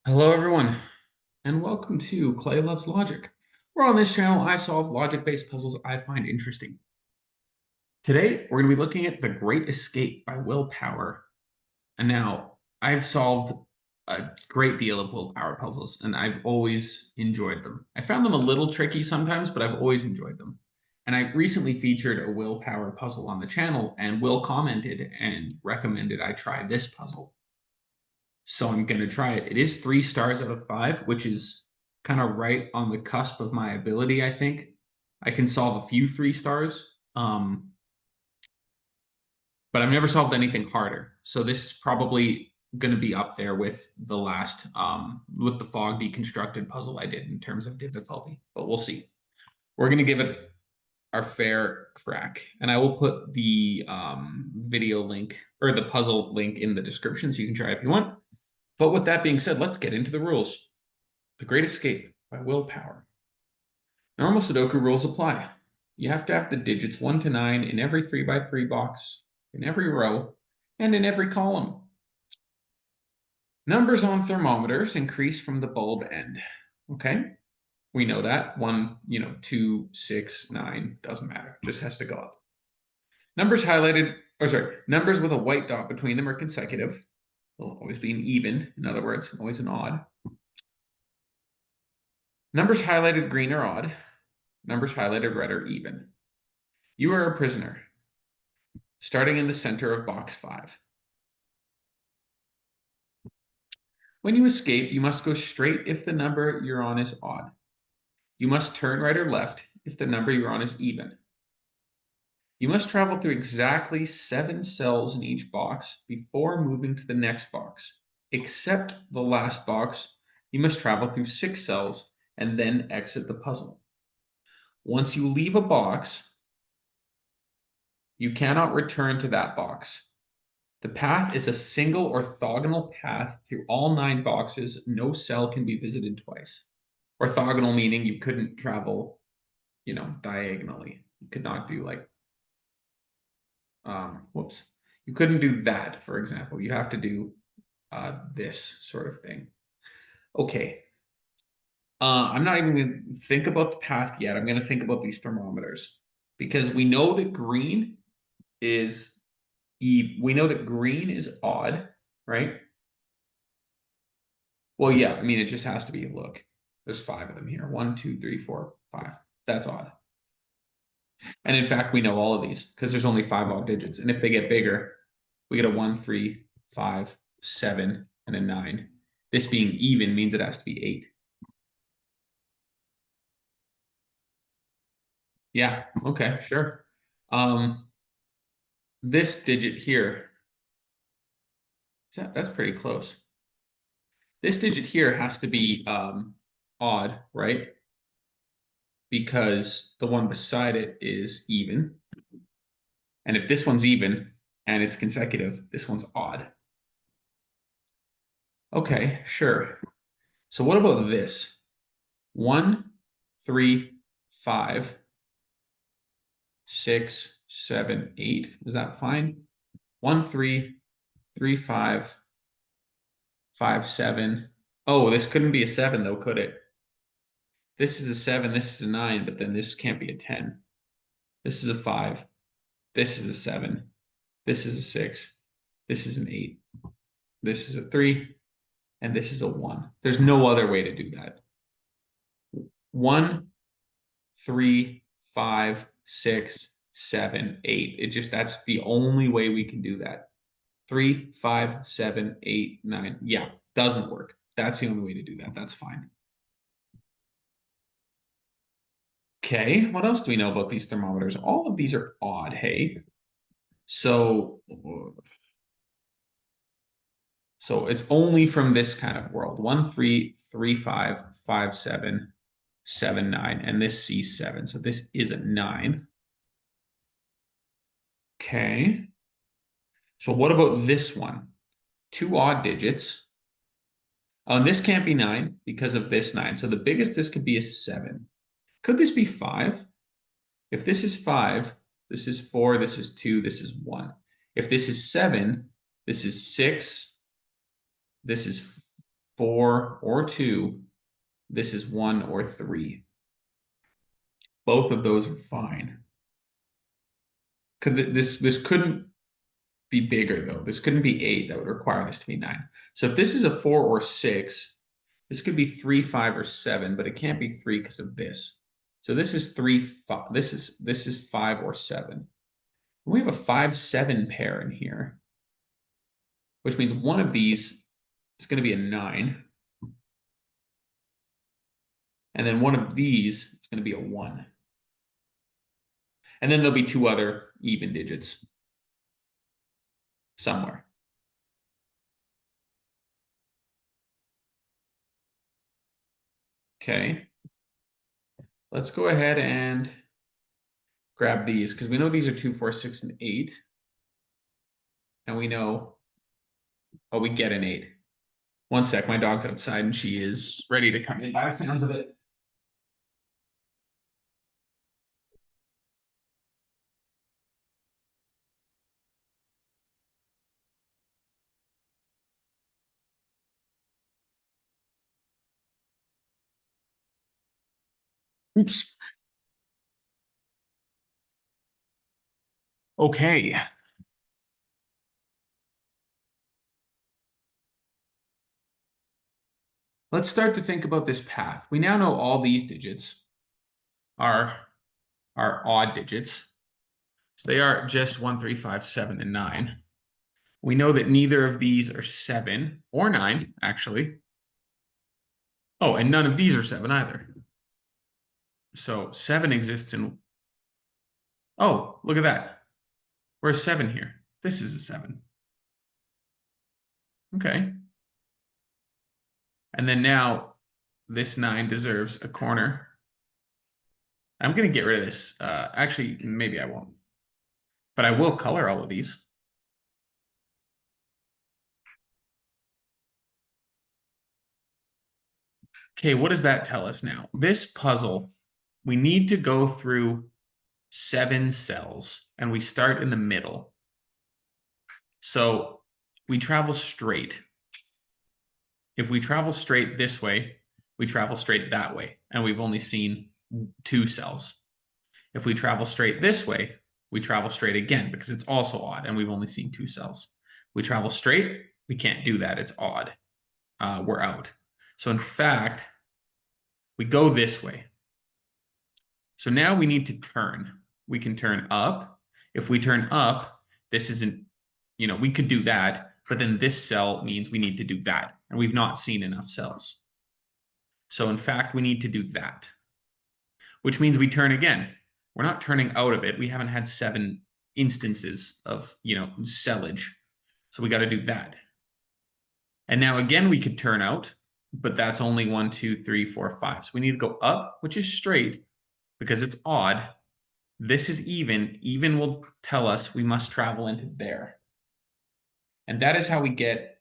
Hello, everyone, and welcome to Clay Loves Logic, where on this channel I solve logic-based puzzles I find interesting. Today, we're going to be looking at The Great Escape by Will Power. And now, I've solved a great deal of Will Power puzzles, and I've always enjoyed them. I found them a little tricky sometimes, but I've always enjoyed them. And I recently featured a Will Power puzzle on the channel, and Will commented and recommended I try this puzzle. So I'm going to try it. It is 3 stars out of 5, which is kind of right on the cusp of my ability, I think. I can solve a few 3 stars, but I've never solved anything harder. So this is probably going to be up there with the last, with the fog deconstructed puzzle I did in terms of difficulty, but we'll see. We're going to give it our fair crack, and I will put the video link or the puzzle link in the description so you can try it if you want. But with that being said, let's get into the rules. The Great Escape by Will Power. Normal Sudoku rules apply. You have to have the digits 1 to 9 in every 3x3 box, in every row, and in every column. Numbers on thermometers increase from the bulb end. Okay? We know that. 1, 2, 6, 9, doesn't matter. Just has to go up. Numbers numbers with a white dot between them are consecutive. They'll always be an even, in other words, always an odd. Numbers highlighted green are odd. Numbers highlighted red are even. You are a prisoner, starting in the center of box 5. When you escape, you must go straight if the number you're on is odd. You must turn right or left if the number you're on is even. You must travel through exactly 7 cells in each box before moving to the next box. Except the last box, you must travel through 6 cells and then exit the puzzle. Once you leave a box, you cannot return to that box. The path is a single orthogonal path through all 9 boxes. No cell can be visited twice. Orthogonal meaning you couldn't travel, diagonally. You could not do like, you couldn't do that, for example. You have to do this sort of thing. Okay. I'm not even going to think about the path yet. I'm going to think about these thermometers because we know that green is we know that green is odd, right? Well, yeah, I mean, it just has to be. Look, there's 5 of them here. 1, 2, 3, 4, 5. That's odd. And in fact, we know all of these because there's only 5 odd digits. And if they get bigger, we get a 1, 3, 5, 7, and a 9. This being even means it has to be 8. Yeah, okay, sure. This digit here, that's pretty close. This digit here has to be odd, right? Because the one beside it is even. And if this one's even and it's consecutive, this one's odd. Okay, sure. So what about this? 1, 3, 5, 6, 7, 8. Is that fine? 1, 3, 3, 5, 5, 7. Oh, this couldn't be a 7 though, could it? This is a 7, this is a 9, but then this can't be a 10. This is a 5. This is a 7. This is a 6. This is an 8. This is a 3. And this is a 1. There's no other way to do that. 1, 3, 5, 6, 7, 8. That's the only way we can do that. 3, 5, 7, 8, 9. Yeah, doesn't work. That's the only way to do that. That's fine. Okay, what else do we know about these thermometers? All of these are odd, hey? So it's only from this kind of world. 1, 3, 3, 5, 5, 7, 7, 9, and this sees 7. So this is a 9. Okay. So what about this one? 2 odd digits. Oh, and this can't be 9 because of this 9. So the biggest this could be is 7. Could this be 5? If this is 5, this is 4, this is 2, this is 1. If this is 7, this is 6, this is 4, or 2. This is 1 or 3. Both of those are fine. This couldn't be bigger though. This couldn't be 8. That would require this to be 9. So if this is a 4 or 6, this could be 3, 5, or 7, but it can't be 3 because of this. So this is 3, 5. This is 5 or 7. We have a 5, 7 pair in here, which means one of these is going to be a 9. And then one of these is going to be a 1. And then there'll be 2 other even digits somewhere. Okay. Let's go ahead and grab these because we know these are 2, 4, 6, and 8. And we know, oh, we get an 8. One sec, my dog's outside and she is ready to come in by the sounds of it. Oops. Okay. Let's start to think about this path. We now know all these digits are odd digits. So they are just 1, 3, 5, 7, and 9. We know that neither of these are 7 or 9, actually. Oh, and none of these are 7 either. So 7 exists in... Oh, look at that. Where's 7 here? This is a 7. Okay. And then now this 9 deserves a corner. I'm going to get rid of this. Actually, maybe I won't. But I will color all of these. Okay, what does that tell us now? This puzzle, we need to go through 7 cells, and we start in the middle. So we travel straight. If we travel straight this way, we travel straight that way, and we've only seen 2 cells. If we travel straight this way, we travel straight again because it's also odd, and we've only seen 2 cells. We travel straight, we can't do that, it's odd. We're out. So in fact, we go this way. So now we need to turn. We can turn up. If we turn up, this isn't, we could do that, but then this cell means we need to do that, and we've not seen enough cells. So in fact, we need to do that, which means we turn again. We're not turning out of it. We haven't had 7 instances of, cellage. So we got to do that. And now again, we could turn out, but that's only 1, 2, 3, 4, 5. So we need to go up, which is straight because it's odd. This is even. Even will tell us we must travel into there. And that is how we get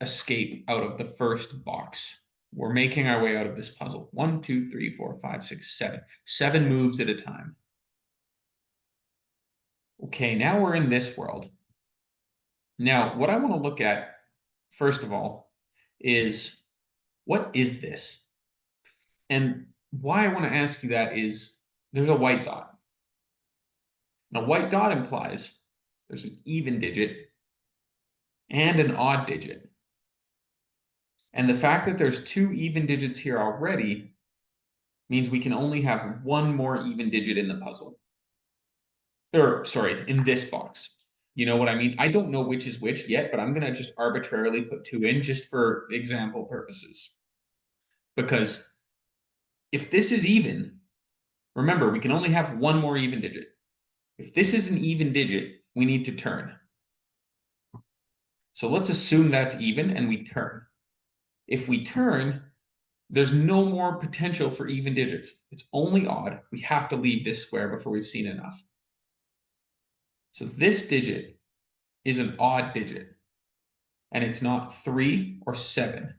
escape out of the first box. We're making our way out of this puzzle. 1, 2, 3, 4, 5, 6, 7. 7 moves at a time. Okay, now we're in this world. Now, what I want to look at, first of all, is what is this? And why I want to ask you that is there's a white dot. Now, a white dot implies there's an even digit and an odd digit. And the fact that there's 2 even digits here already means we can only have 1 more even digit in the puzzle. Or, sorry, in this box. You know what I mean? I don't know which is which yet, but I'm going to just arbitrarily put 2 in just for example purposes. Because if this is even, remember, we can only have 1 more even digit. If this is an even digit, we need to turn. So let's assume that's even and we turn. If we turn, there's no more potential for even digits. It's only odd. We have to leave this square before we've seen enough. So this digit is an odd digit. And it's not 3 or 7.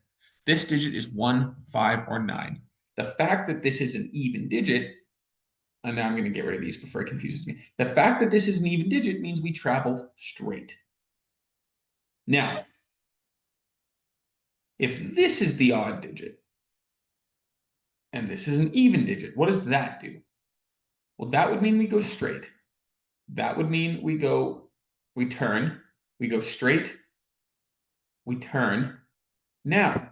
This digit is 1, 5, or 9. The fact that this is an even digit, and now I'm going to get rid of these before it confuses me. The fact that this is an even digit means we traveled straight. Now, If this is the odd digit, and this is an even digit, what does that do? Well, that would mean we go straight. That would mean we turn, we go straight, we turn. Now,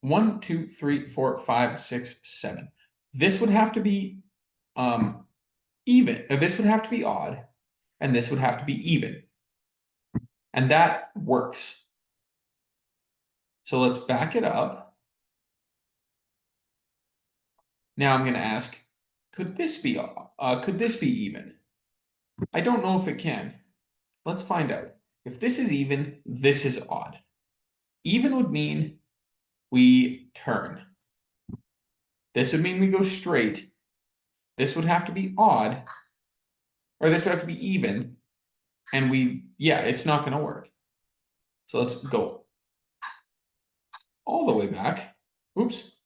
1, 2, 3, 4, 5, 6, 7. This would have to be even, or this would have to be odd, and this would have to be even. And that works. So let's back it up. Now I'm going to ask, could this be even? I don't know if it can. Let's find out. If this is even, this is odd. Even would mean we turn. This would mean we go straight. This would have to be odd, or this would have to be even. And it's not going to work. So let's go all the way back. Oops.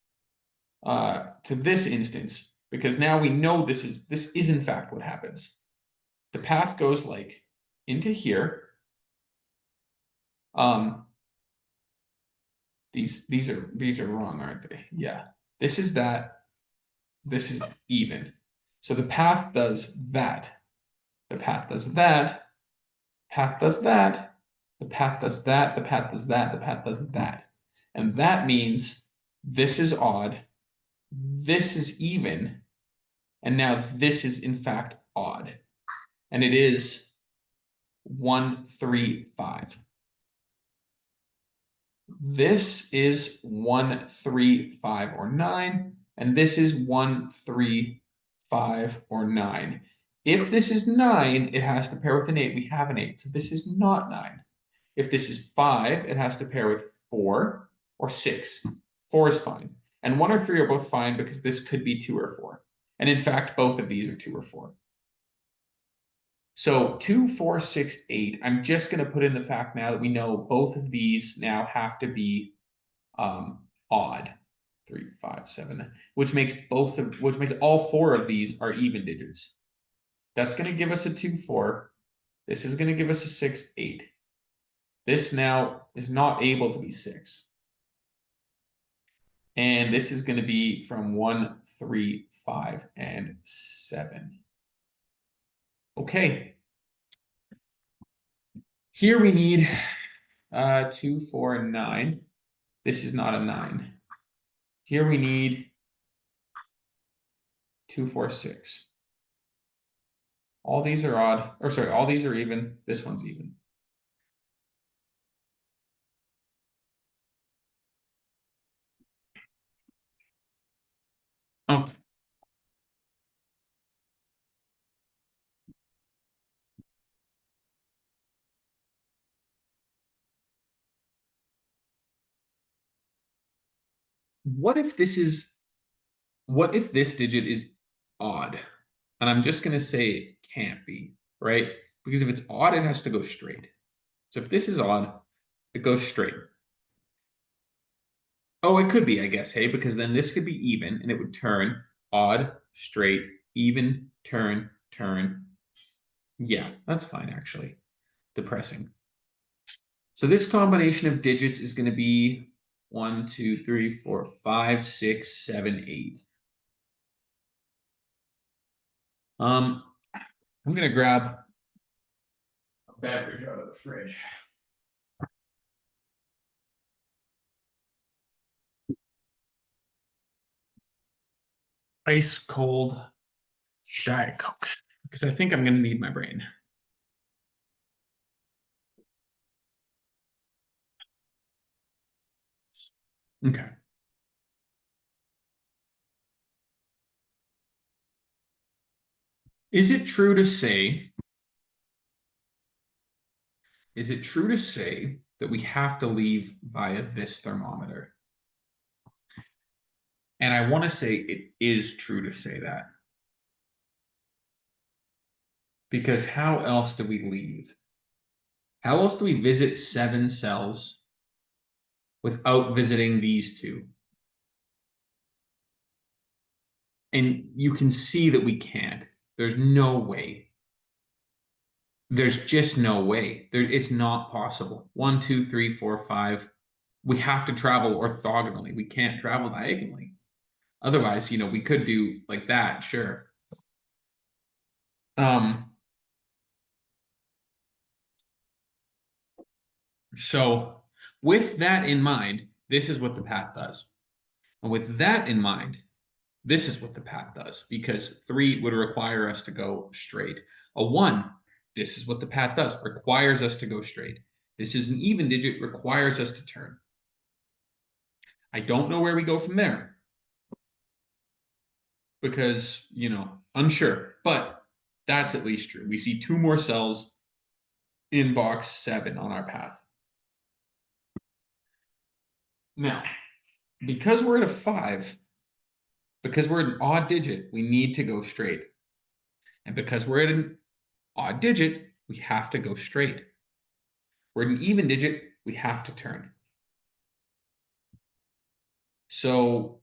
To this instance, because now we know this is in fact what happens. The path goes like into here. These are wrong, aren't they? Yeah. This is that. This is even. So the path does that. The path does that. Path does that. The path does that. The path does that. The path does that. And that means this is odd. This is even. And now this is in fact odd. And it is 1, 3, 5. This is 1, 3, 5, or 9. And this is 1, 3, 5, or 9. If this is 9, it has to pair with an 8. We have an 8, so this is not 9. If this is 5, it has to pair with 4 or 6. 4 is fine. And 1 or 3 are both fine because this could be 2 or 4. And in fact, both of these are 2 or 4. So 2, 4, 6, 8. I'm just going to put in the fact now that we know both of these now have to be odd. 3, 5, 7, which makes all 4 of these are even digits. That's going to give us a 2, 4. This is going to give us a 6, 8. This now is not able to be 6. And this is going to be from 1, 3, 5, and 7. Okay. Here we need 2, 4, and 9. This is not a 9. Here we need 2, 4, 6. All these are odd, or sorry, all these are even. This one's even. Okay. What if this digit is odd? And I'm just going to say it can't be, right? Because if it's odd, it has to go straight. So if this is odd, it goes straight. Oh, it could be, I guess, hey, because then this could be even and it would turn odd, straight, even, turn, turn. Yeah, that's fine, actually. Depressing. So this combination of digits is going to be 1, 2, 3, 4, 5, 6, 7, 8. I'm going to grab a beverage out of the fridge. Ice cold Diet Coke, because I think I'm going to need my brain. Okay. Is it true to say that we have to leave via this thermometer? And I want to say it is true to say that. Because how else do we leave? How else do we visit 7 cells without visiting these 2? And you can see that we can't. There's no way. There's just no way. It's not possible. 1, 2, 3, 4, 5. We have to travel orthogonally. We can't travel diagonally. Otherwise, we could do like that, sure. So with that in mind, this is what the path does. And with that in mind, this is what the path does, because 3 would require us to go straight. A 1, this is what the path does, requires us to go straight. This is an even digit, requires us to turn. I don't know where we go from there, because, unsure, but that's at least true. We see 2 more cells in box 7 on our path. Now, because we're at a 5, because we're an odd digit, we need to go straight. And because we're at an odd digit, we have to go straight. We're at an even digit, we have to turn. So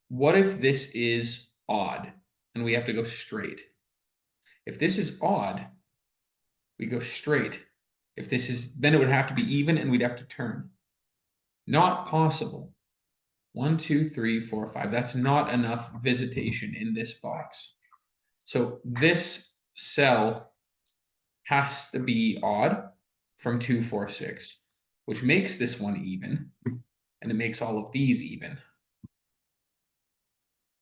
what if this is odd and we have to go straight? If this is odd, we go straight. If this is, then it would have to be even and we'd have to turn. Not possible. 1, 2, 3, 4, 5. That's not enough visitation in this box. So this cell has to be odd from 2, 4, 6, which makes this one even, and it makes all of these even.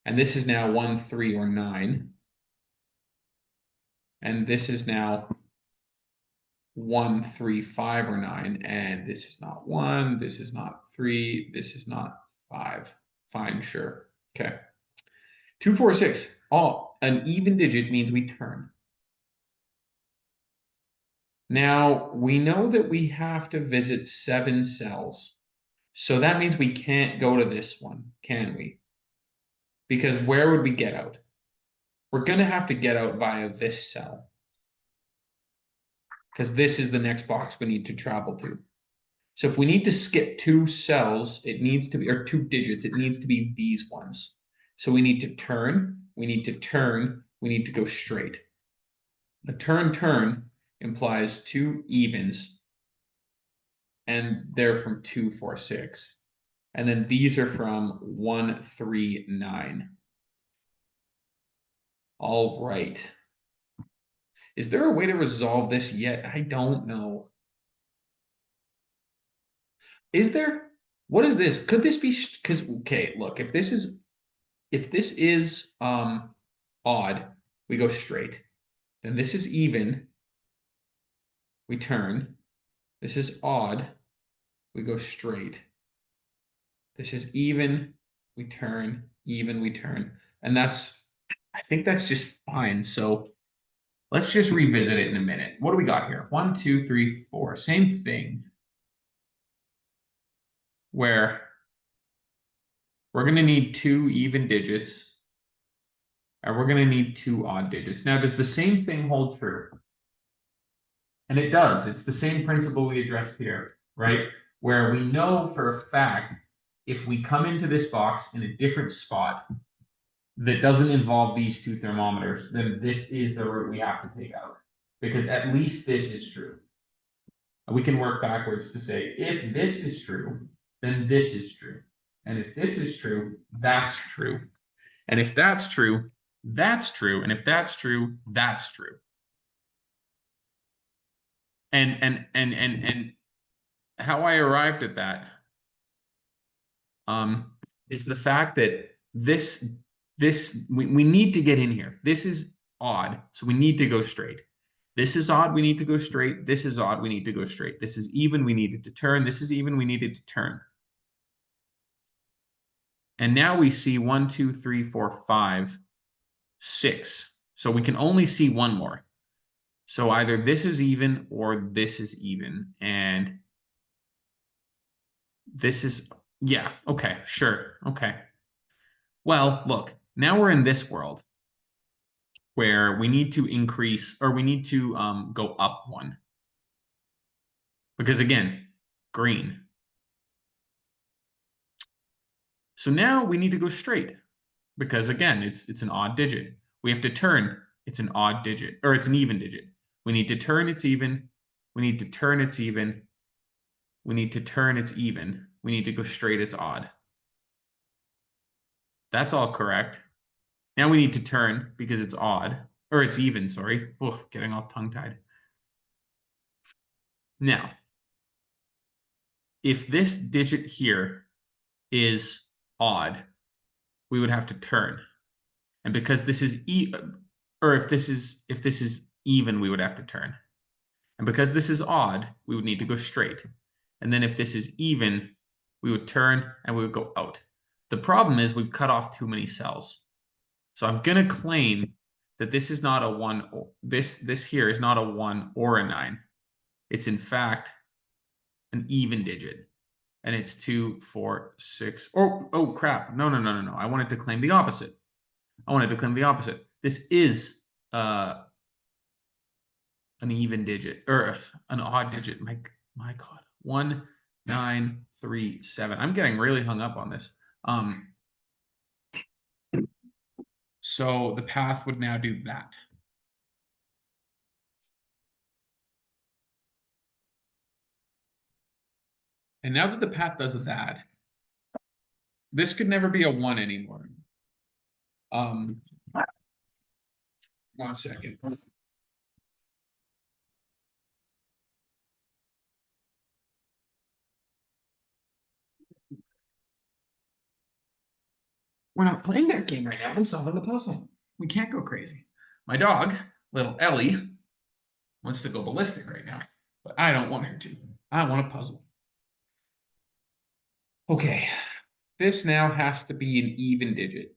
And this is now 1, 3, or 9. And this is now 1, 3, 5, or 9. And this is not 1, this is not 3, this is not 5. Fine, sure. Okay. 2, 4, 6. An even digit means we turn. Now, we know that we have to visit 7 cells. So that means we can't go to this one, can we? Because where would we get out? We're going to have to get out via this cell, because this is the next box we need to travel to. So if we need to skip 2 cells, it needs to be, or 2 digits, it needs to be these ones. So we need to turn, we need to turn, we need to go straight. A turn implies 2 evens, and they're from 2, 4, 6. And then these are from 1, 3, 9. All right. Is there a way to resolve this yet? I don't know. Is there? What is this? Could this be, because, okay, look, if this is odd, we go straight. Then this is even, we turn. This is odd, we go straight. This is even, we turn, even, we turn. And I think that's just fine. So let's just revisit it in a minute. What do we got here? 1, 2, 3, 4. Same thing. Where we're going to need 2 even digits. And we're going to need 2 odd digits. Now, does the same thing hold true? And it does. It's the same principle we addressed here, right? Where we know for a fact, if we come into this box in a different spot that doesn't involve these 2 thermometers, then this is the route we have to take out. Because at least this is true. And we can work backwards to say, if this is true, then this is true. And if this is true, that's true. And if that's true, that's true. And if that's true, that's true. And how I arrived at that is the fact that we need to get in here. This is odd, so we need to go straight. This is odd, we need to go straight. This is odd, we need to go straight. This is even, we needed to turn. This is even, we needed to turn. And now we see 1, 2, 3, 4, 5, 6. So we can only see one more. So either this is even or this is even. And this is, yeah, okay, sure, okay. Well, look, now we're in this world where we need to increase, or we need to go up 1. Because again, green. So now we need to go straight, because again, it's an odd digit. We have to turn, it's an odd digit, or it's an even digit. We need to turn it's even. We need to turn it's even. We need to turn it's even. We need to go straight it's odd. That's all correct. Now we need to turn because it's odd. Or it's even, sorry. Oh, getting all tongue-tied. Now, if this digit here is odd, we would have to turn. And because this is or if this is even, we would have to turn. And because this is odd, we would need to go straight. And then if this is even, we would turn and we would go out. The problem is we've cut off too many cells. So I'm going to claim that this is not a 1. This here is not a 1 or a 9. It's in fact an even digit. And it's 2, 4, 6. Oh crap. No. I wanted to claim the opposite. This is an even digit or an odd digit. My God. 1, 9, 3, 7. I'm getting really hung up on this. So the path would now do that. And now that the path does that, this could never be a 1 anymore. 1 second. We're not playing that game right now. I'm solving a puzzle. We can't go crazy. My dog, little Ellie, wants to go ballistic right now, but I don't want her to. I want a puzzle. Okay, this now has to be an even digit.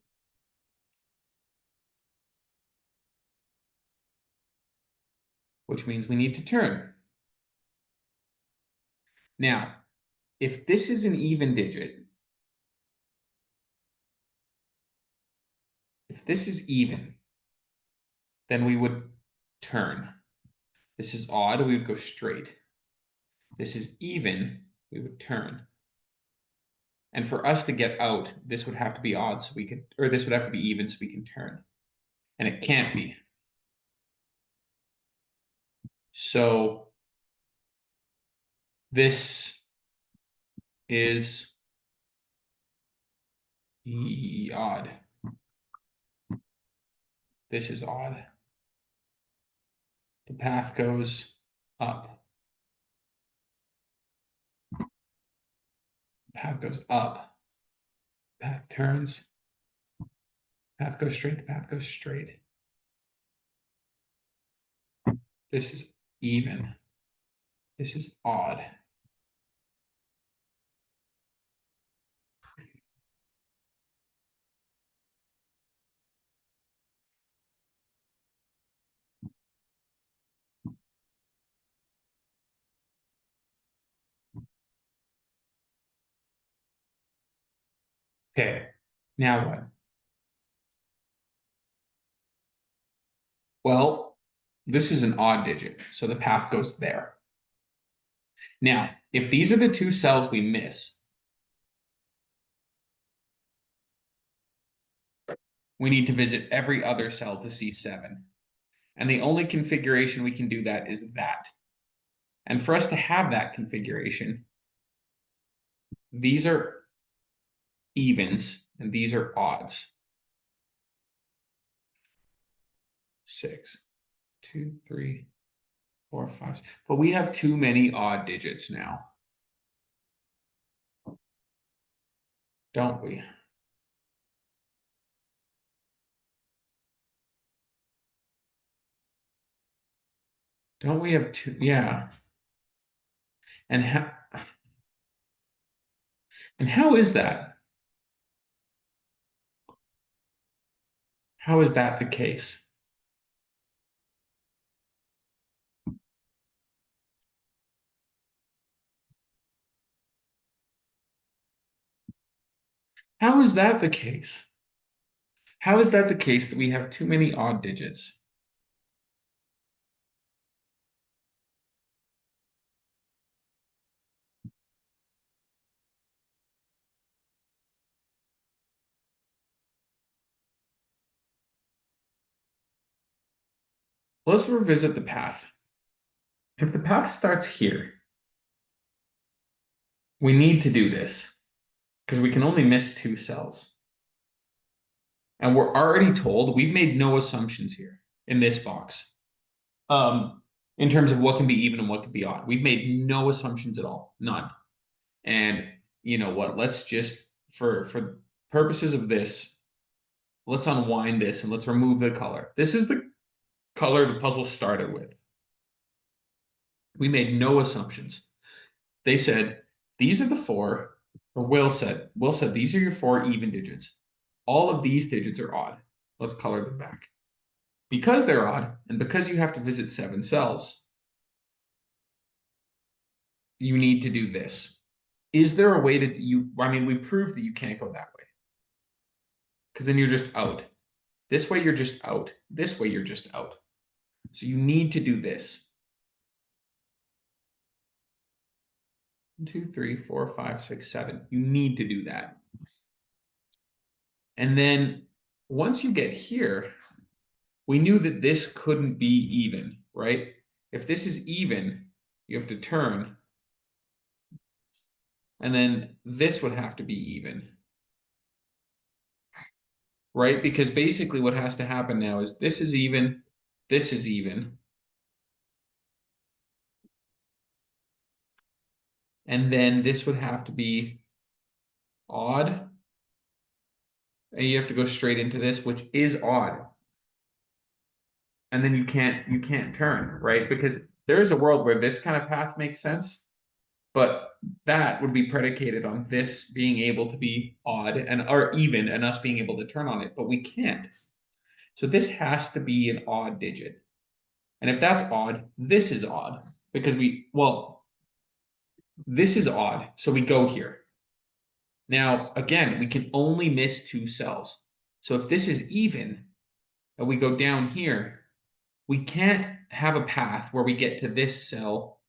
Which means we need to turn. Now, if this is an even digit, if this is even, then we would turn. This is odd, we would go straight. This is even, we would turn. And for us to get out, this would have to be odd so we could, or this would have to be even so we can turn. And it can't be. So this is odd. This is odd. The path goes up. Path goes up. Path turns. Path goes straight. The path goes straight. This is even. This is odd. Okay, now what? Well, this is an odd digit, so the path goes there. Now, if these are the two cells we miss, we need to visit every other cell to see 7. And the only configuration we can do that is that. And for us to have that configuration, these are evens and these are odds. 6, 2, 3, 4, 5. But we have too many odd digits now. Don't we? Don't we have two? Yeah. And how is that? How is that the case? How is that the case? How is that the case that we have too many odd digits? Let's revisit the path. If the path starts here, we need to do this because we can only miss 2 cells. And we're already told we've made no assumptions here in this box. In terms of what can be even and what can be odd. We've made no assumptions at all, none. And you know what? Let's just for purposes of this, let's unwind this and let's remove the color. This is the color the puzzle started with. We made no assumptions. They said these are the 4, or Will said these are your 4 even digits. All of these digits are odd. Let's color them back. Because they're odd, and because you have to visit 7 cells, you need to do this. Is there a way to I mean, we proved that you can't go that way. Because then you're just out. This way you're just out. This way you're just out. So you need to do this. 1, 2, 3, 4, 5, 6, 7. You need to do that. And then once you get here, we knew that this couldn't be even, right? If this is even, you have to turn. And then this would have to be even. Right? Because basically what has to happen now is this is even, this is even. And then this would have to be odd. And you have to go straight into this, which is odd. And then you can't turn, right? Because there is a world where this kind of path makes sense, but that would be predicated on this being able to be odd and or even and us being able to turn on it, but we can't. So this has to be an odd digit. And if that's odd, this is odd because this is odd. So we go here. Now, again, we can only miss 2 cells. So if this is even and we go down here, we can't have a path where we get to this cell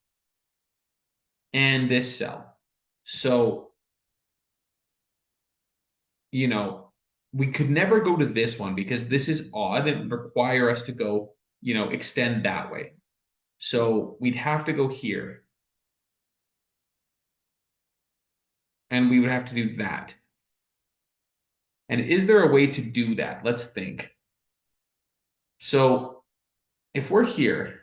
and this cell. So, you know, we could never go to this one because this is odd and require us to go, extend that way. So we'd have to go here. And we would have to do that. And is there a way to do that? Let's think. So if we're here,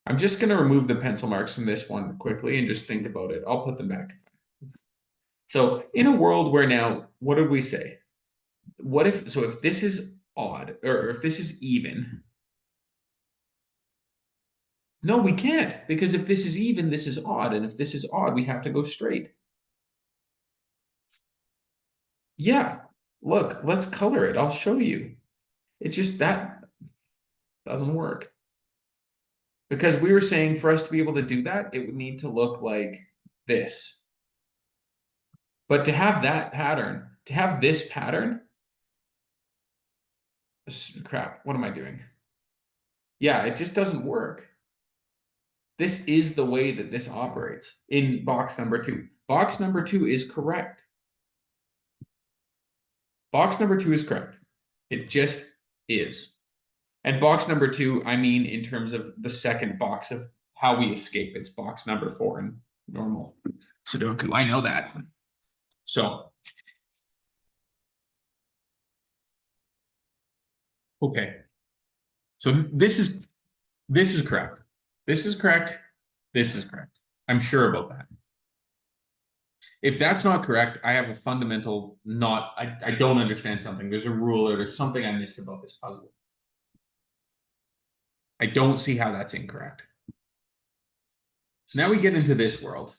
I'm just going to remove the pencil marks from this one quickly and just think about it. I'll put them back. So in a world where now, what did we say? If this is odd, or if this is even, no, we can't, because if this is even, this is odd, and if this is odd, we have to go straight. Yeah, look, let's color it. I'll show you. It's just that doesn't work. Because we were saying for us to be able to do that, it would need to look like this. But to have that pattern, to have this pattern, crap, what am I doing? Yeah, it just doesn't work. This is the way that this operates in box number 2. Box number 2 is correct. Box number 2 is correct. It just is. And box number 2, I mean in terms of the second box of how we escape. It's box number 4 in normal Sudoku. I know that. So, okay. So this is correct. This is correct. This is correct. I'm sure about that. If that's not correct, I have a fundamental I don't understand something. There's a rule or there's something I missed about this puzzle. I don't see how that's incorrect. So now we get into this world.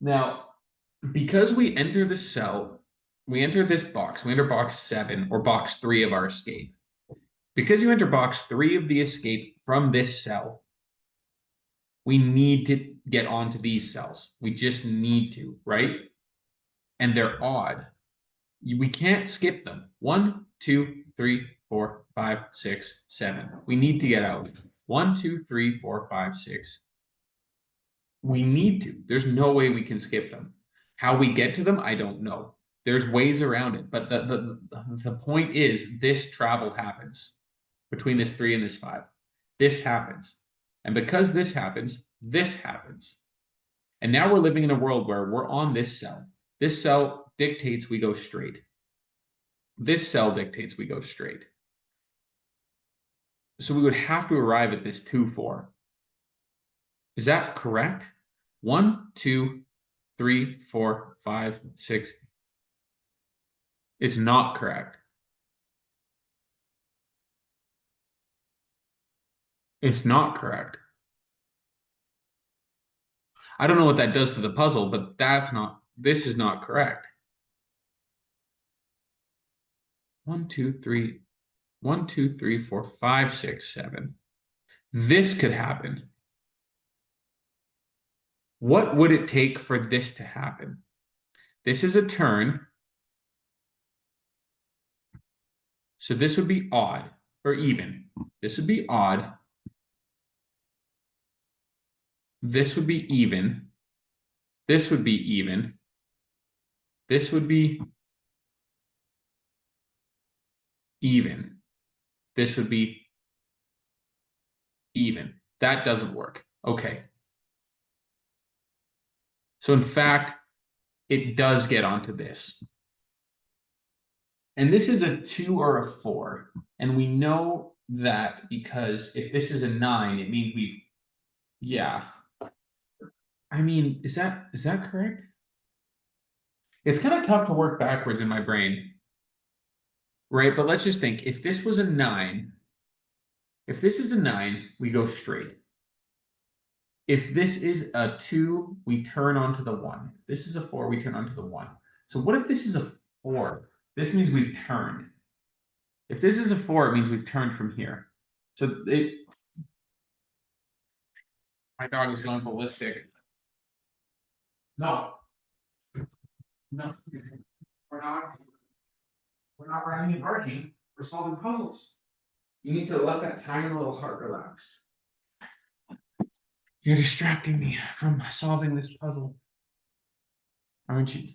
Now, because we enter the cell, we enter this box, we enter box 7 or box 3 of our escape. Because you enter box 3 of the escape from this cell, we need to get onto these cells. We just need to, right? And they're odd. We can't skip them. 1, 2, 3, 4, 5, 6, 7. We need to get out. 1, 2, 3, 4, 5, 6. We need to. There's no way we can skip them. How we get to them, I don't know. There's ways around it, but the point is this travel happens between this 3 and this 5. this happens. And because this happens. And now we're living in a world where we're on this cell. This cell dictates we go straight. This cell dictates we go straight. So we would have to arrive at this 2, 4. Is that correct? 1, 2, 3, 4, 5, 6. It's not correct. It's not correct. I don't know what that does to the puzzle, but this is not correct. 1, 2, 3, 1, 2, 3, 4, 5, 6, 7. This could happen. What would it take for this to happen? This is a turn. So this would be odd or even. This would be odd. This would be even. This would be even. This would be even. This would be even. That doesn't work. Okay. So in fact, it does get onto this. And this is a 2 or a 4. And we know that because if this is a 9, it means we've, yeah. I mean, is that correct? It's kind of tough to work backwards in my brain. Right? But let's just think, if this was a 9, if this is a 9, we go straight. If this is a 2, we turn onto the 1. If this is a 4, we turn onto the 1. So what if this is a 4? This means we've turned. If this is a 4, it means we've turned from here. So my dog is going ballistic. No. No. We're not running and barking. We're solving puzzles. You need to let that tiny little heart relax. You're distracting me from solving this puzzle. Aren't you?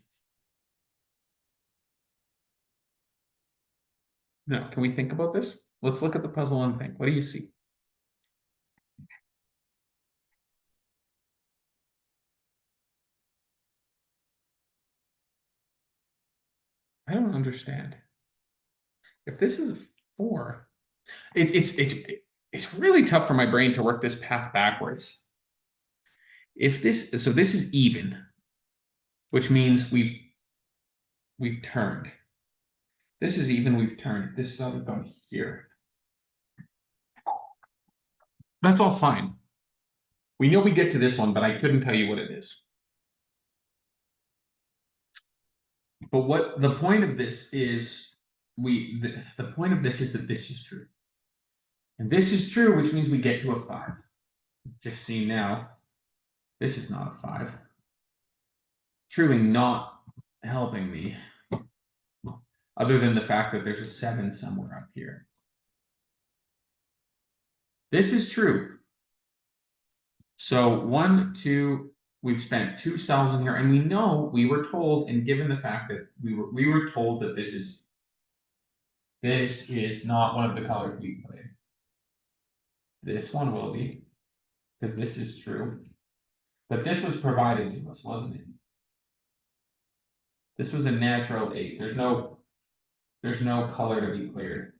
No, can we think about this? Let's look at the puzzle and think. What do you see? I don't understand. If this is a 4, it's really tough for my brain to work this path backwards. If this, so this is even, which means we've turned. This is even, we've turned. This is how we've gone here. That's all fine. We know we get to this one, but I couldn't tell you what it is. But what the point of this is, the point of this is that this is true. And this is true, which means we get to a 5. Just see now, this is not a 5. Truly not helping me. Other than the fact that there's a 7 somewhere up here. This is true. So 1, 2, we've spent 2 cells in here, and we know we were told, and given the fact that we were told that this is not one of the colors we put in. This one will be, because this is true. But this was provided to us, wasn't it? This was a natural 8. There's no color to be cleared.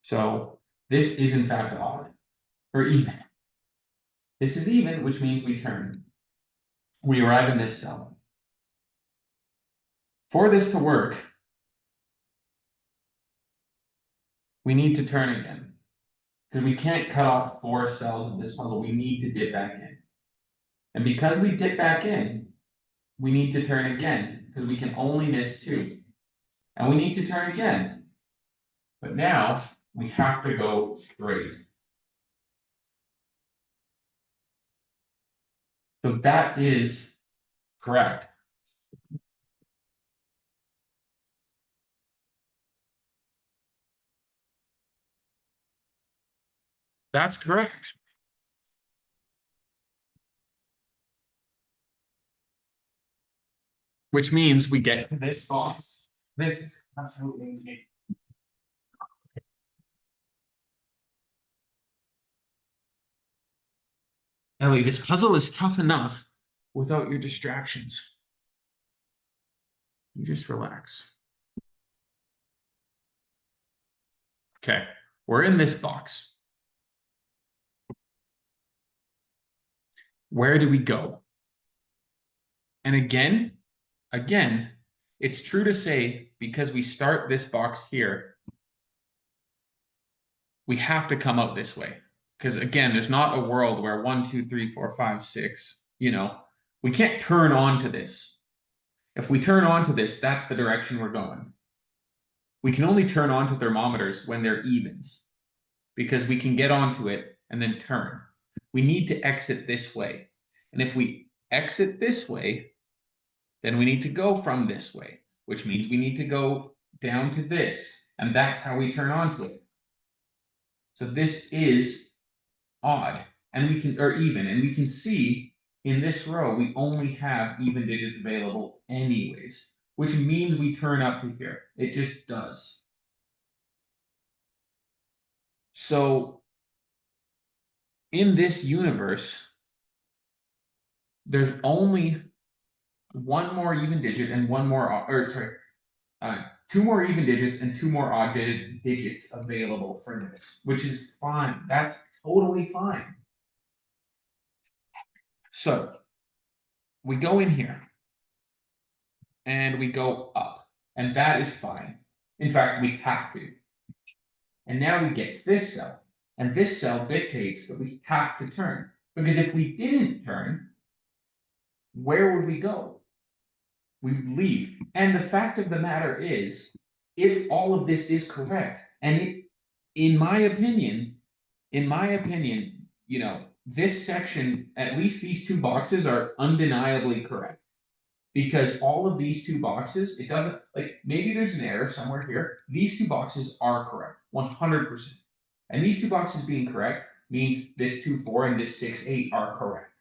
So this is in fact odd, or even. This is even, which means we turn. We arrive in this cell. For this to work, we need to turn again. Because we can't cut off 4 cells of this puzzle. We need to dip back in. And because we dip back in, we need to turn again, because we can only miss 2. And we need to turn again. But now we have to go straight. So that is correct. That's correct. Which means we get to this box. This is absolutely insane. Ellie, this puzzle is tough enough without your distractions. You just relax. Okay, we're in this box. Where do we go? And again, it's true to say, because we start this box here, we have to come out this way. Because again, there's not a world where 1, 2, 3, 4, 5, 6, we can't turn on to this. If we turn on to this, that's the direction we're going. We can only turn on to thermometers when they're evens, because we can get onto it and then turn. We need to exit this way. And if we exit this way, then we need to go from this way, which means we need to go down to this. And that's how we turn on to it. So this is odd, and we can, or even, and we can see in this row, we only have even digits available anyways, which means we turn up to here. It just does. So in this universe, there's only one more even digit and one more, two more even digits and two more odd digits available for this, which is fine. That's totally fine. So we go in here and we go up, and that is fine. In fact, we have to. And now we get to this cell, and this cell dictates that we have to turn, because if we didn't turn, where would we go? We would leave. And the fact of the matter is, if all of this is correct, and it, in my opinion, this section, at least these two boxes, are undeniably correct. Because all of these two boxes, it doesn't, like, maybe there's an error somewhere here. These two boxes are correct, 100%. And these two boxes being correct means this 2, 4 and this 6, 8 are correct.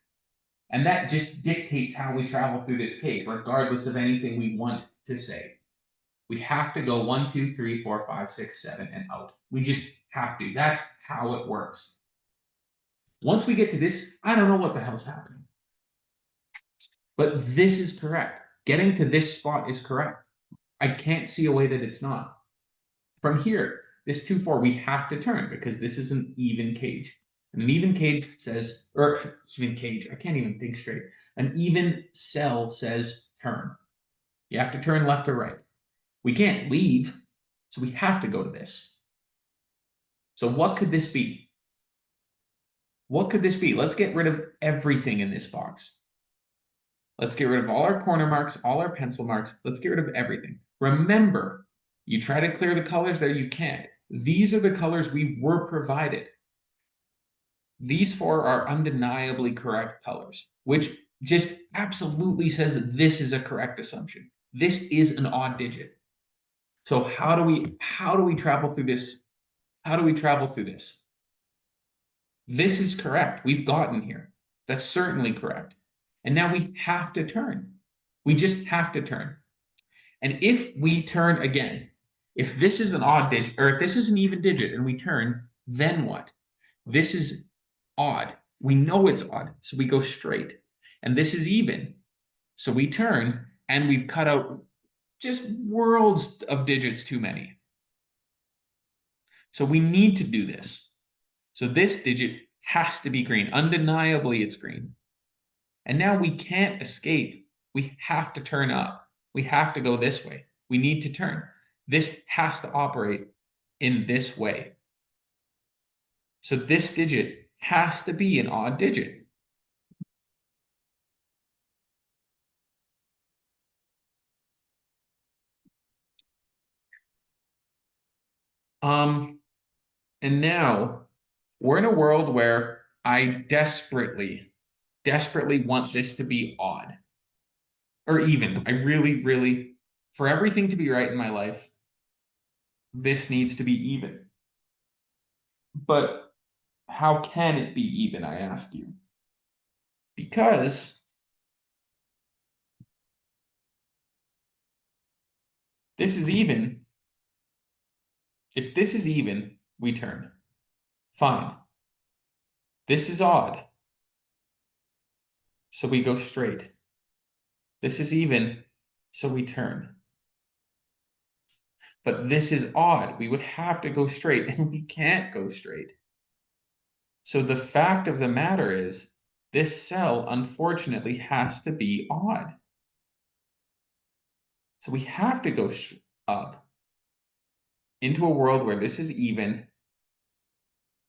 And that just dictates how we travel through this cave, regardless of anything we want to say. We have to go 1, 2, 3, 4, 5, 6, 7 and out. We just have to. That's how it works. Once we get to this, I don't know what the hell's happening. But this is correct. Getting to this spot is correct. I can't see a way that it's not. From here, this 2, 4, we have to turn because this is an even cage. And an even cage says, or even cage, I can't even think straight. An even cell says turn. You have to turn left or right. We can't leave, so we have to go to this. So what could this be? What could this be? Let's get rid of everything in this box. Let's get rid of all our corner marks, all our pencil marks. Let's get rid of everything. Remember, you try to clear the colors there, you can't. These are the colors we were provided. These 4 are undeniably correct colors, which just absolutely says that this is a correct assumption. This is an odd digit. So how do we travel through this? How do we travel through this? This is correct. We've gotten here. That's certainly correct. And now we have to turn. We just have to turn. And if we turn again, if this is an odd digit, or if this is an even digit and we turn, then what? This is odd. We know it's odd, so we go straight. And this is even. So we turn, and we've cut out just worlds of digits too many. So we need to do this. So this digit has to be green. Undeniably, it's green. And now we can't escape. We have to turn up. We have to go this way. We need to turn. This has to operate in this way. So this digit has to be an odd digit. And now we're in a world where I desperately want this to be odd. Or even. I really, for everything to be right in my life, this needs to be even. But how can it be even, I ask you? Because this is even. If this is even, we turn. Fine. This is odd. so we go straight. This is even, so we turn. But this is odd. We would have to go straight, and we can't go straight. So the fact of the matter is, this cell, unfortunately, has to be odd. So we have to go up into a world where this is even.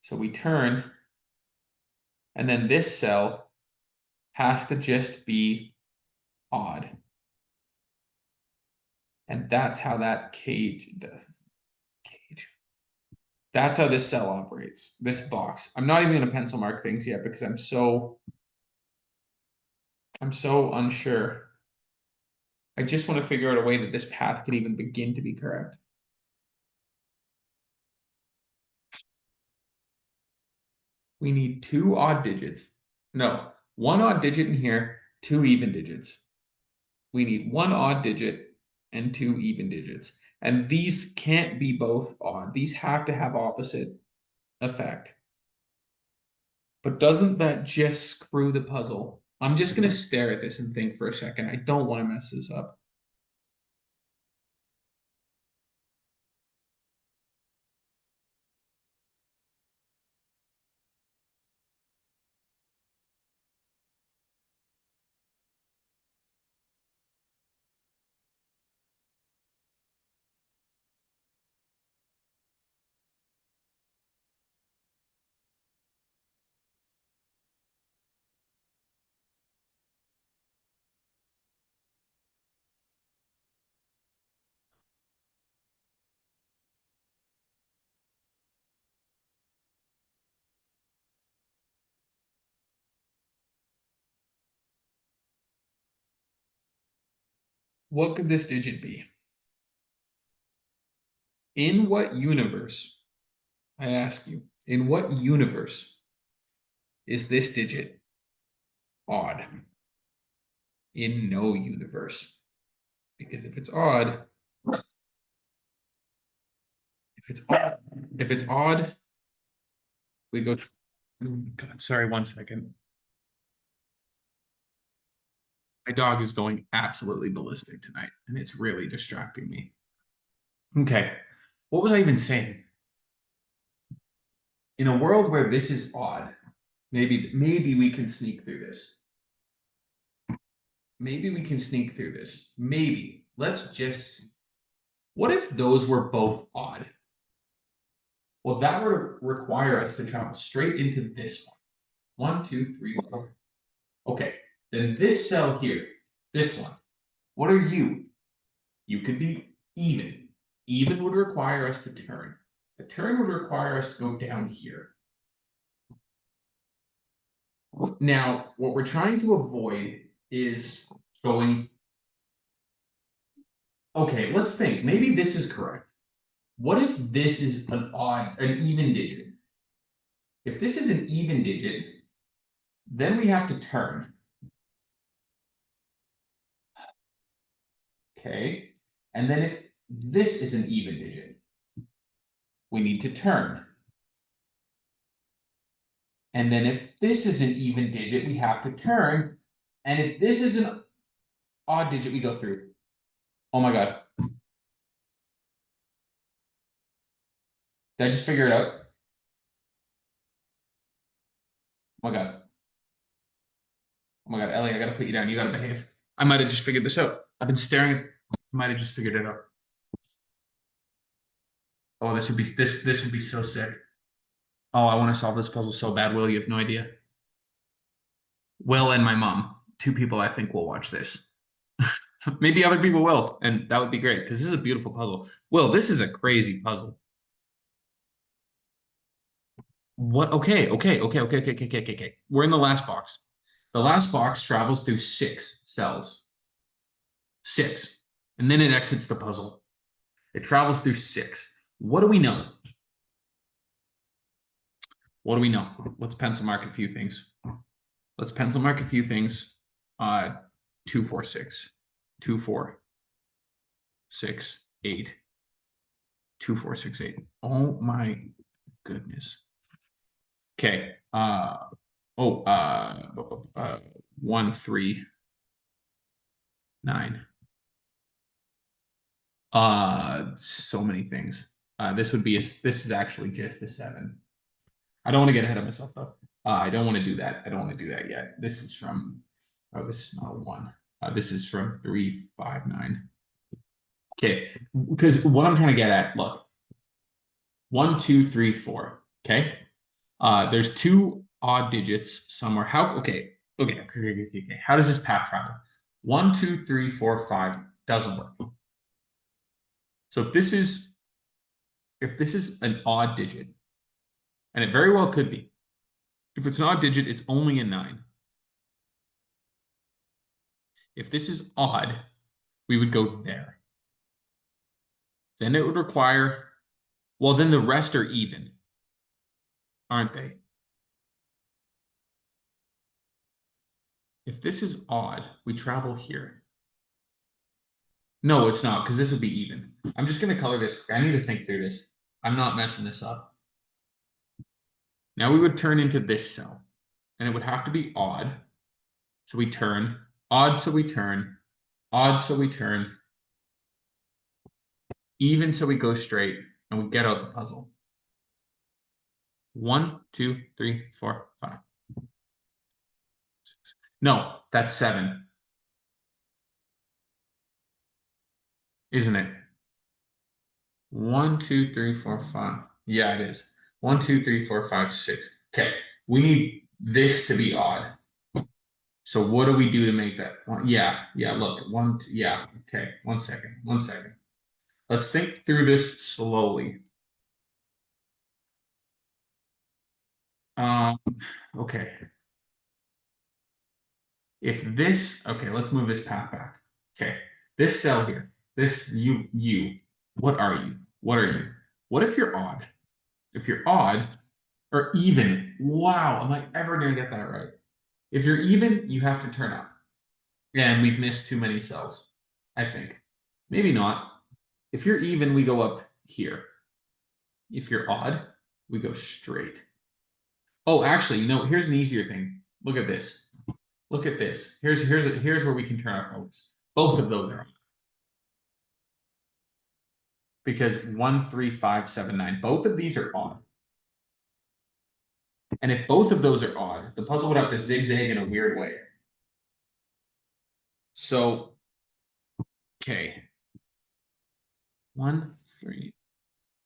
So we turn, and then this cell has to just be odd. And that's how that cage does. That's how this cell operates, this box. I'm not even going to pencil mark things yet because I'm so unsure. I just want to figure out a way that this path could even begin to be correct. We need two odd digits. No, one odd digit in here, two even digits. We need one odd digit and two even digits. And these can't be both odd. These have to have opposite effect. But doesn't that just screw the puzzle? I'm just going to stare at this and think for a second. I don't want to mess this up. What could this digit be? In what universe, I ask you, in what universe is this digit odd? In no universe. Because if it's odd, if it's odd, we go. God, sorry, 1 second. My dog is going absolutely ballistic tonight, and it's really distracting me. Okay, what was I even saying? In a world where this is odd, maybe we can sneak through this. Maybe we can sneak through this. Maybe. Let's just. What if those were both odd? Well, that would require us to travel straight into this one. 1, 2, 3, 4. Okay, then this cell here, this one. What are you? You could be even. Even would require us to turn. The turn would require us to go down here. Now, what we're trying to avoid is going. Okay, let's think. Maybe this is correct. What if this is an even digit? If this is an even digit, then we have to turn. Okay, and then if this is an even digit, we need to turn. And then if this is an even digit, we have to turn. And if this is an odd digit, we go through. Oh my God. Did I just figure it out? Oh my God. Oh my God, Ellie, I gotta put you down. You gotta behave. I might have just figured this out. I've been staring at. I might have just figured it out. Oh, this would be so sick. Oh, I want to solve this puzzle so bad, Will. You have no idea. Will and my mom, two people I think will watch this. Maybe other people will, and that would be great because this is a beautiful puzzle. Will, this is a crazy puzzle. What? Okay. We're in the last box. The last box travels through 6 cells. 6. And then it exits the puzzle. It travels through 6. What do we know? What do we know? Let's pencil mark a few things. 2, 4, 6. 2, 4, 6, 8. 2, 4, 6, 8. Oh my goodness. Okay. 139. So many things. This would be this is actually just a 7. I don't want to get ahead of myself though. I don't want to do that. I don't want to do that yet. This is from, oh, this is not a 1. This is from 359. Okay, because what I'm trying to get at, look, 1, 2, 3, 4. Okay. There's 2 odd digits somewhere. Okay. How does this path travel? 1, 2, 3, 4, 5 doesn't work. So if this is an odd digit, and it very well could be, if it's an odd digit, it's only a 9. If this is odd, we would go there. Then it would require, well, then the rest are even, aren't they? If this is odd, we travel here. No, it's not, because this would be even. I'm just going to color this. I need to think through this. I'm not messing this up. Now we would turn into this cell, and it would have to be odd. So we turn, odd, so we turn, odd, so we turn, even, so we go straight, and we get out the puzzle. 1, 2, 3, 4, 5. No, that's 7. Isn't it? 1, 2, 3, 4, 5. Yeah, it is. 1, 2, 3, 4, 5, 6. Okay, we need this to be odd. So what do we do to make that? Yeah, look, yeah, okay, 1 second, 1 second. Let's think through this slowly. Okay. If this, okay, let's move this path back. Okay, this cell here, this you, what are you? What are you? What if you're odd? If you're odd, or even, wow, am I ever gonna get that right? If you're even, you have to turn up. And we've missed too many cells, I think. Maybe not. If you're even, we go up here. If you're odd, we go straight. Oh, actually, no, here's an easier thing. Look at this. Look at this. Here's where we can turn our focus. Both of those are on. Because 1, 3, 5, 7, 9. Both of these are odd. And if both of those are odd, the puzzle would have to zigzag in a weird way. So, okay. 1, 3.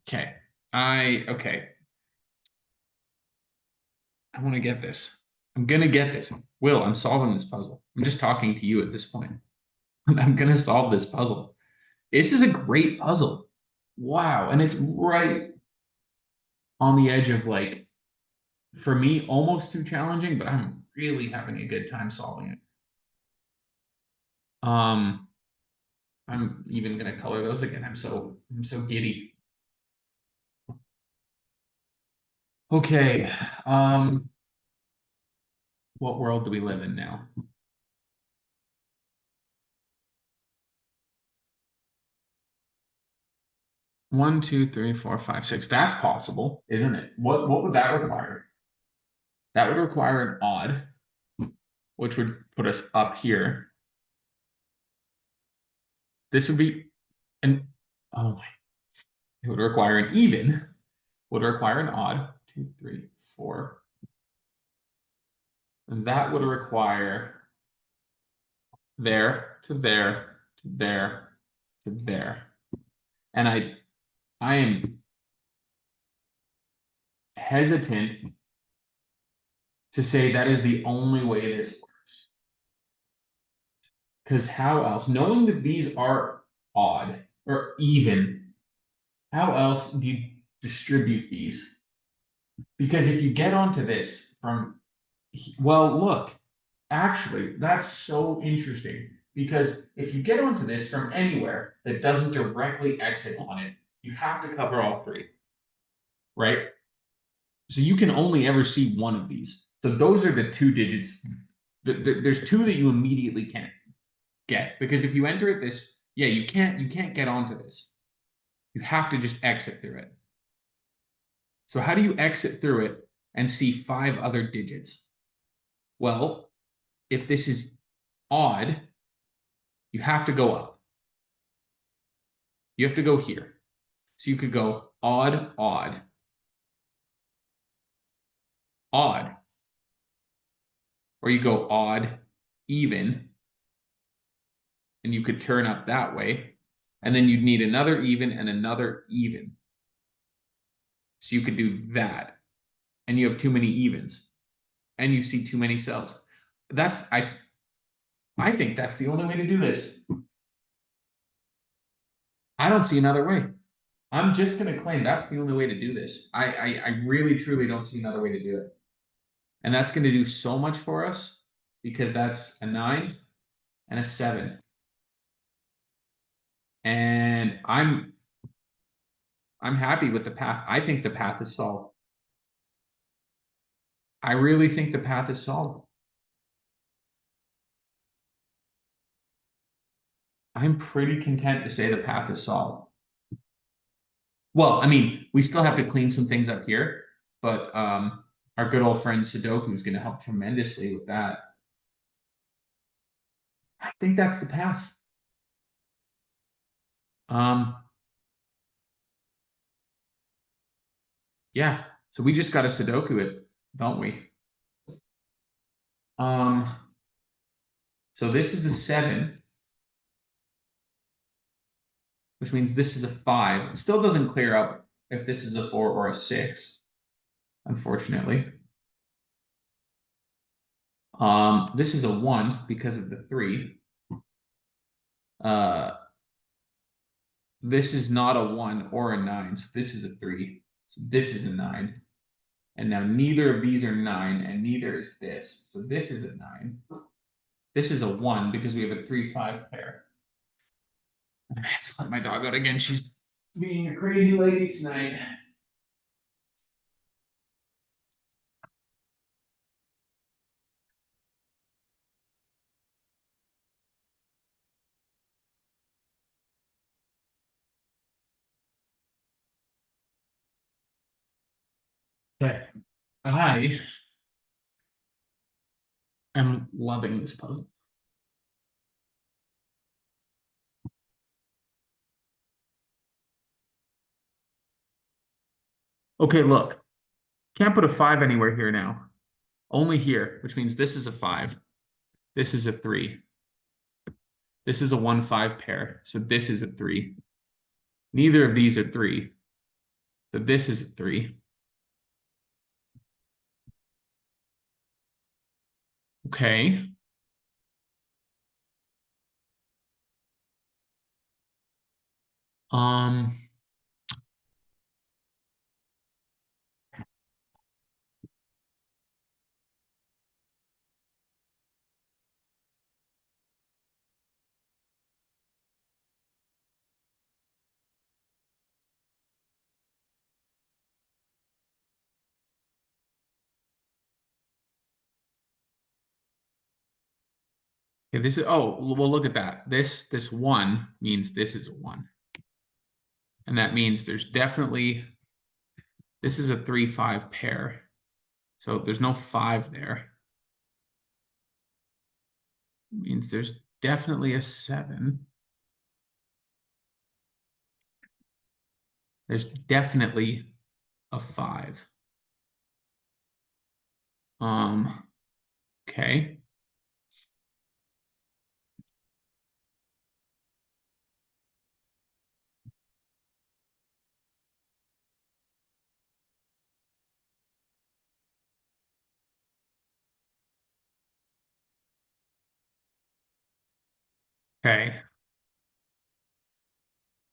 Okay. Okay. I want to get this. I'm gonna get this. Will, I'm solving this puzzle. I'm just talking to you at this point. I'm gonna solve this puzzle. This is a great puzzle. Wow. And it's right on the edge of, like, for me, almost too challenging, but I'm really having a good time solving it. I'm even gonna color those again. I'm so giddy. Okay. What world do we live in now? One, two, three, four, five, 6. That's possible, isn't it? What would that require? That would require an odd, which would put us up here. This would be an, oh my, it would require an even, would require an odd, 2, 3, 4. And that would require there to there to there to there. And I am hesitant to say that is the only way this works. Because how else, knowing that these are odd or even, how else do you distribute these? Because if you get onto this from, well, look, actually, that's so interesting. Because if you get onto this from anywhere that doesn't directly exit on it, you have to cover all 3, right? So you can only ever see one of these. So those are the 2 digits. There's 2 that you immediately can't get, because if you enter it this, yeah, you can't get onto this. You have to just exit through it. So how do you exit through it and see 5 other digits? Well, if this is odd, you have to go up. You have to go here. So you could go odd, odd, odd. Or you go odd, even. And you could turn up that way. And then you'd need another even and another even. So you could do that. And you have too many evens. And you see too many cells. I think that's the only way to do this. I don't see another way. I'm just going to claim that's the only way to do this. I really, truly don't see another way to do it. And that's going to do so much for us because that's a 9 and a 7. And I'm happy with the path. I think the path is solved. I really think the path is solved. I'm pretty content to say the path is solved. Well, I mean, we still have to clean some things up here, but our good old friend Sudoku is going to help tremendously with that. I think that's the path. Yeah, so we just got to Sudoku it, don't we? So this is a 7, which means this is a 5. It still doesn't clear up if this is a 4 or a 6, unfortunately. This is a 1 because of the 3. This is not a 1 or a 9, so this is a 3. So this is a 9. And now neither of these are 9, and neither is this. So this is a 9. This is a 1 because we have a 3-5 pair. I have to let my dog out again. She's being a crazy lady tonight. Okay. I am loving this puzzle. Okay, look. Can't put a 5 anywhere here now. Only here, which means this is a 5. This is a 3. This is a 1-5 pair. So this is a 3. Neither of these are 3. So this is a 3. Okay. Okay, this is, oh, well, look at that. This 1 means this is a 1. And that means there's definitely, this is a 3-5 pair. So there's no 5 there. It means there's definitely a 7. There's definitely a 5. Okay.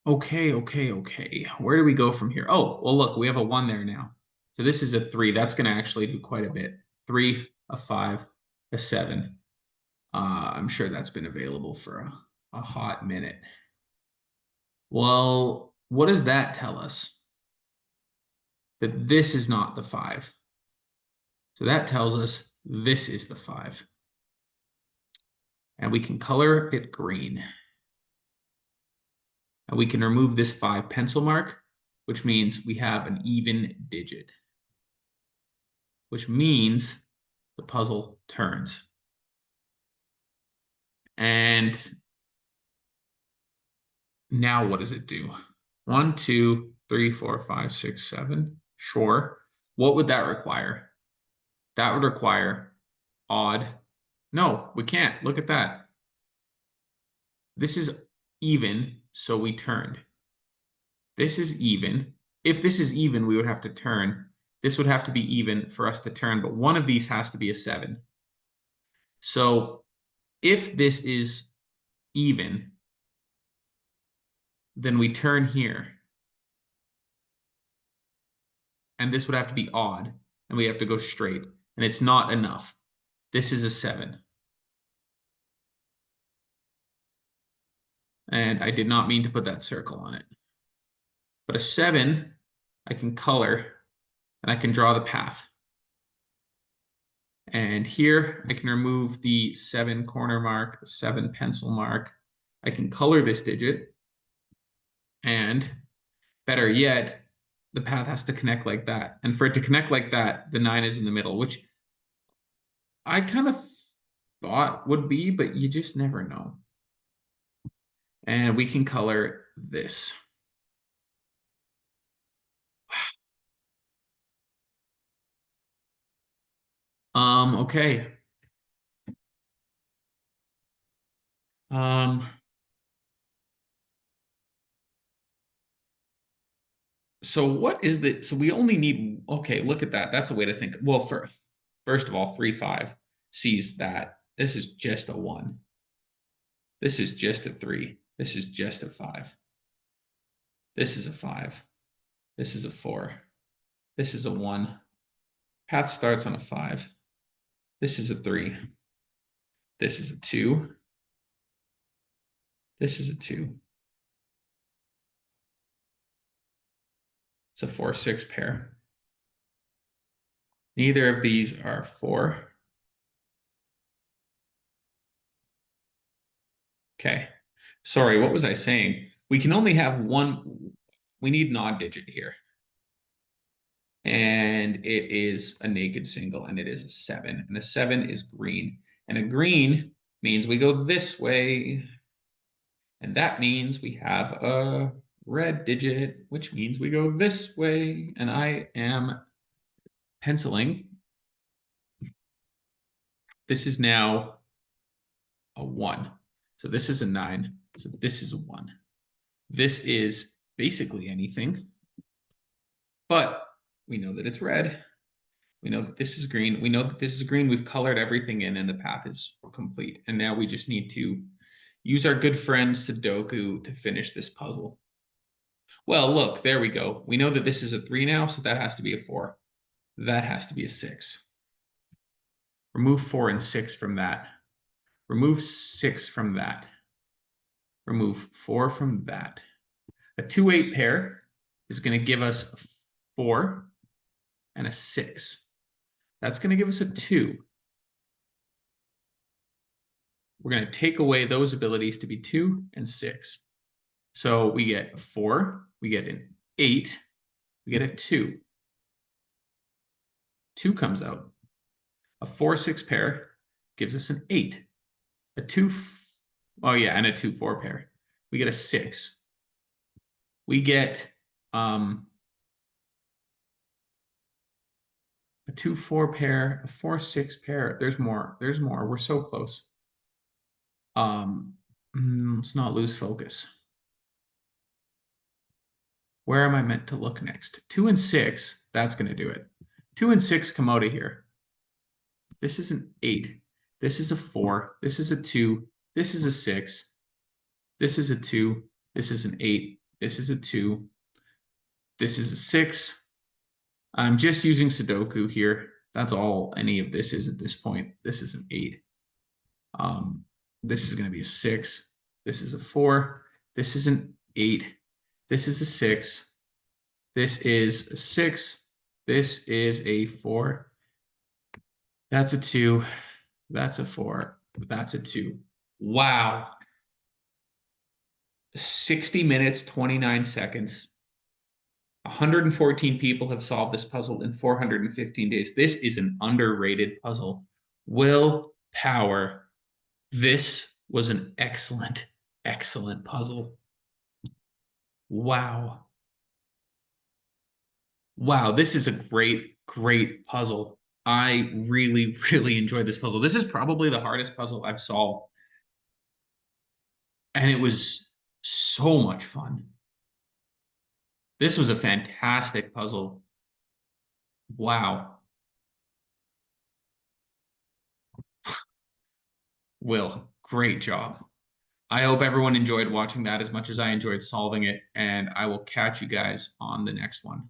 Okay. Okay. Where do we go from here? Oh, well, look, we have a 1 there now. So this is a 3. That's going to actually do quite a bit. 3, a 5, a 7. I'm sure that's been available for a hot minute. Well, what does that tell us? That this is not the 5. So that tells us this is the 5. And we can color it green. And we can remove this 5 pencil mark, which means we have an even digit, which means the puzzle turns. And now what does it do? 1, 2, 3, 4, 5, 6, 7. Sure. What would that require? That would require odd. No, we can't. Look at that. This is even, so we turned. This is even. If this is even, we would have to turn. This would have to be even for us to turn, but one of these has to be a 7. So if this is even, then we turn here. And this would have to be odd, and we have to go straight, and it's not enough. This is a 7. And I did not mean to put that circle on it. But a 7, I can color, and I can draw the path. And here I can remove the 7 corner mark, the 7 pencil mark. I can color this digit. And better yet, the path has to connect like that. And for it to connect like that, the 9 is in the middle, which I kind of thought would be, but you just never know. And we can color this. Okay. So what is the, so we only need, okay, look at that. That's a way to think. Well, first of all, 3, 5 sees that this is just a 1. This is just a 3. This is just a 5. This is a 5. This is a 4. This is a 1. Path starts on a 5. This is a 3. This is a 2. This is a 2. It's a 4, 6 pair. Neither of these are 4. Okay. Sorry, what was I saying? We can only have one. We need an odd digit here. And it is a naked single, and it is a 7. And a 7 is green. And a green means we go this way. And that means we have a red digit, which means we go this way. And I am penciling. This is now a 1. So this is a 9. So this is a 1. This is basically anything. But we know that it's red. We know that this is green. We know that this is green. We've colored everything in, and the path is complete. And now we just need to use our good friend Sudoku to finish this puzzle. Well, look, there we go. We know that this is a 3 now, so that has to be a 4. That has to be a 6. Remove 4 and 6 from that. Remove 6 from that. Remove 4 from that. A 2-8 pair is going to give us a 4 and a 6. That's going to give us a 2. We're going to take away those abilities to be 2 and 6. So we get a 4, we get an 8, we get a 2. 2 comes out. A 4, 6 pair gives us an 8. A 2, oh yeah, and a 2, 4 pair. We get a 6. We get a 2, 4 pair, a 4, 6 pair. There's more. There's more. We're so close. Let's not lose focus. Where am I meant to look next? 2 and 6, that's going to do it. 2 and 6 come out of here. This is an 8. This is a 4. This is a 2. This is a 6. This is a 2. This is an 8. This is a 2. This is a 6. I'm just using Sudoku here. That's all any of this is at this point. This is an 8. This is going to be a 6. This is a 4. This is an 8. This is a 6. This is a 6. This is a 4. That's a 2. That's a 4. That's a 2. Wow. 60 minutes, 29 seconds. 114 people have solved this puzzle in 415 days. This is an underrated puzzle. Willpower. This was an excellent, excellent puzzle. Wow. Wow, this is a great, great puzzle. I really, really enjoyed this puzzle. This is probably the hardest puzzle I've solved, and it was so much fun. This was a fantastic puzzle. Wow. Will, great job. I hope everyone enjoyed watching that as much as I enjoyed solving it, and I will catch you guys on the next one.